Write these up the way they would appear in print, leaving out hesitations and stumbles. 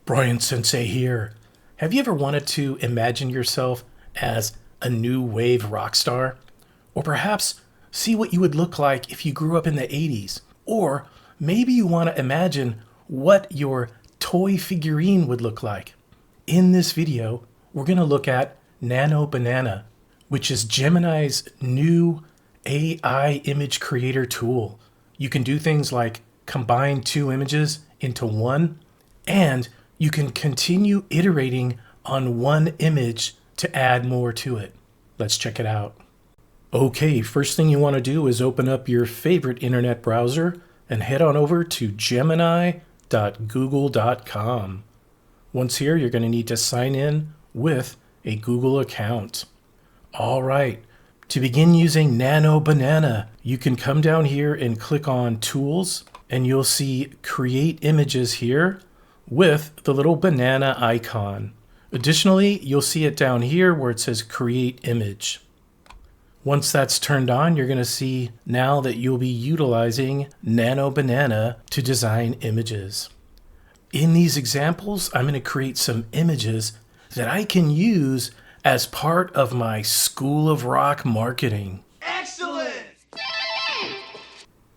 Brian Sensei here. Have you ever wanted to imagine yourself as a new wave rock star? Or perhaps see what you would look like if you grew up in the 80s? Or maybe you want to imagine what your toy figurine would look like. In this video, we're going to look at Nano Banana, which is Gemini's new AI image creator tool. You can do things like combine two images into one, and you can continue iterating on one image to add more to it. Let's check it out. Okay, first thing you want to do is open up your favorite internet browser and head on over to gemini.google.com. Once here, you're going to need to sign in with a Google account. All right, to begin using Nano Banana, you can come down here and click on Tools, and you'll see Create Images here with the little banana icon. Additionally, you'll see it down here where it says Create Image. Once that's turned on, you're going to see now that you'll be utilizing Nano Banana to design images. In these examples, I'm going to create some images that I can use as part of my School of Rock marketing. Excellent!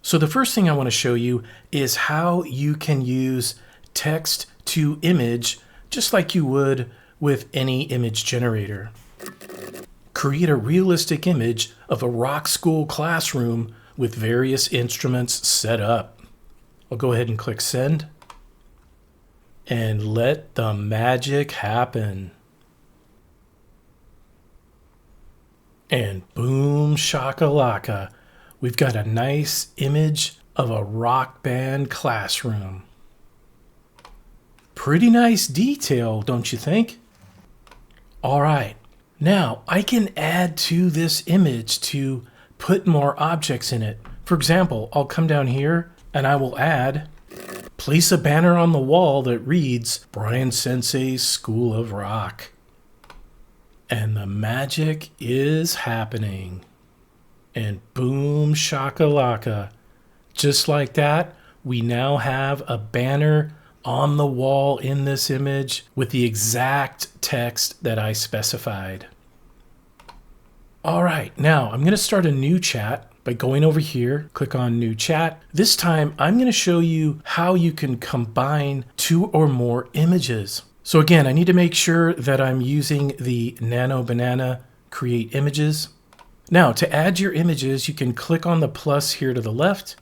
So the first thing I want to show you is how you can use text to image just like you would with any image generator. Create a realistic image of a rock school classroom with various instruments set up. I'll go ahead and click send and let the magic happen. And boom shakalaka, we've got a nice image of a rock band classroom. Pretty nice detail, don't you think? All right, now I can add to this image to put more objects in it. For example, I'll come down here and I will add, place a banner on the wall that reads Brian Sensei's School of Rock. And the magic is happening. And boom shakalaka. Just like that, we now have a banner on the wall in this image with the exact text that I specified. All right, now I'm going to start a new chat by going over here, click on new chat. This time I'm going to show you how you can combine two or more images. So again, I need to make sure that I'm using the Nano Banana Create Images. Now to add your images, you can click on the plus here to the left,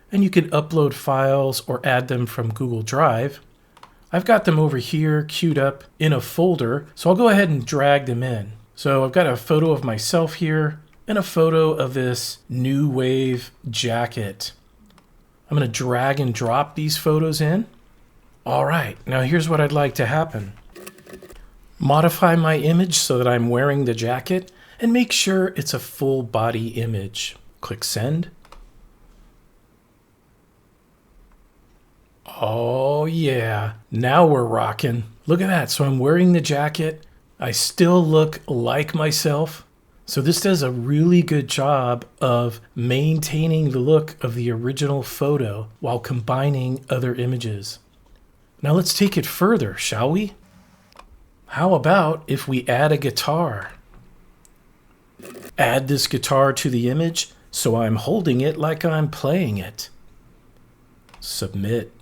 and you can upload files or add them from Google Drive. I've got them over here queued up in a folder, so I'll go ahead and drag them in. So I've got a photo of myself here and a photo of this new wave jacket. I'm going to drag and drop these photos in. All right, now here's what I'd like to happen. Modify my image so that I'm wearing the jacket and make sure it's a full body image. Click send. Oh yeah, now we're rocking. Look at that, so I'm wearing the jacket. I still look like myself. So this does a really good job of maintaining the look of the original photo while combining other images. Now let's take it further, shall we? How about if we add a guitar? Add this guitar to the image so I'm holding it like I'm playing it. Submit.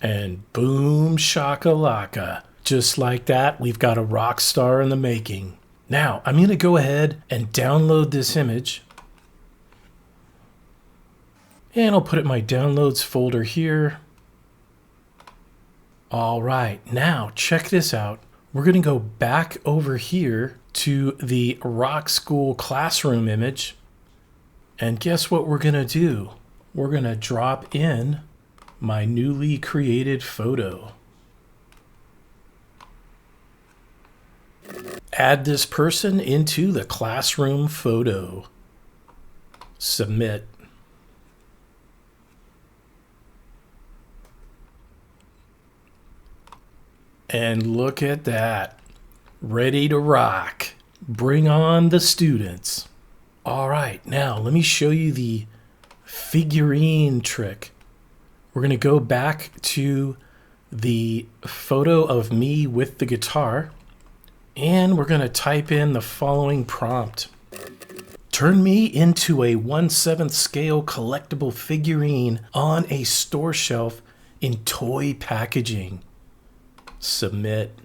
And boom shakalaka. Just like that, we've got a rock star in the making. Now, I'm going to go ahead and download this image. And I'll put it in my downloads folder here. All right, now check this out. We're going to go back over here to the rock school classroom image. And guess what we're going to do? We're going to drop in my newly created photo. Add this person into the classroom photo. Submit. And look at that. Ready to rock. Bring on the students. All right, now let me show you the figurine trick. We're going to go back to the photo of me with the guitar, and we're going to type in the following prompt. Turn me into a 1/7 scale collectible figurine on a store shelf in toy packaging. Submit.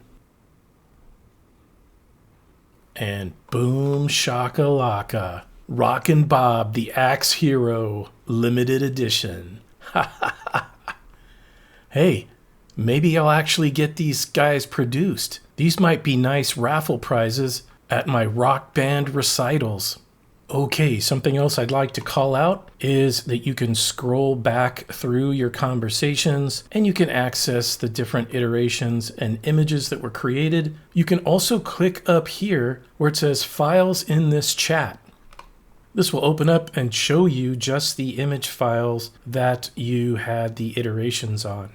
And boom shakalaka. Rockin' Bob the Axe Hero limited edition. Hey, maybe I'll actually get these guys produced. These might be nice raffle prizes at my rock band recitals. Okay, something else I'd like to call out is that you can scroll back through your conversations and you can access the different iterations and images that were created. You can also click up here where it says files in this chat. This will open up and show you just the image files that you had the iterations on.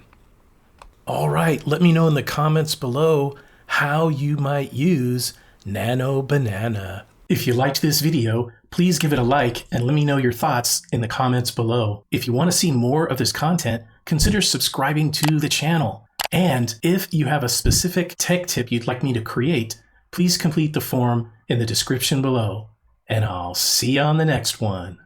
All right, let me know in the comments below how you might use Nano Banana. If you liked this video, please give it a like and let me know your thoughts in the comments below. If you want to see more of this content, consider subscribing to the channel. And if you have a specific tech tip you'd like me to create, please complete the form in the description below. And I'll see you on the next one.